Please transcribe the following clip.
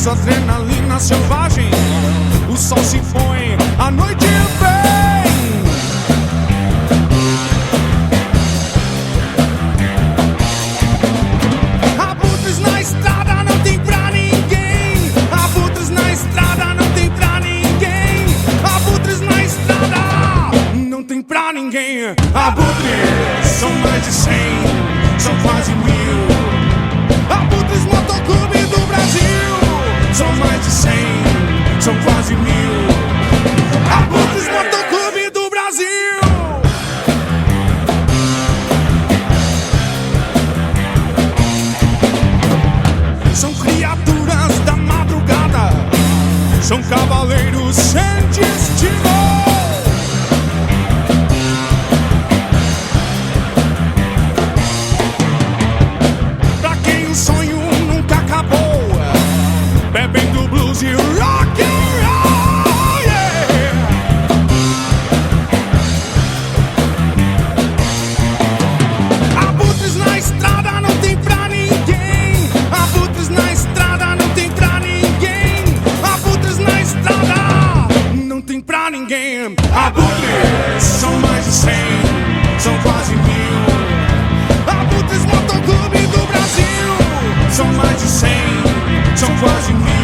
Essa adrenalina selvagem, o sol se põe, a noite vem. Abutres na estrada não tem pra ninguém. Abutres na estrada não tem pra ninguém. Abutres na estrada não tem pra ninguém. Abutres são mais de 100, são quase 1000. Abutres motoclube do Brasil, são mais de 100, são quase 1000. Abutres motoclube do Brasil. São criaturas da madrugada, são cavaleiros sem destino. Pra quem o sonho nunca acabou, bebendo blues e rock and roll, yeah. Abutres na estrada não tem pra ninguém. Abutres na estrada não tem pra ninguém. Abutres na estrada não tem pra ninguém. Abutres são mais de 100, são quase 1000. Abutres motoclube do Brasil, são mais de 100, são quase 1000.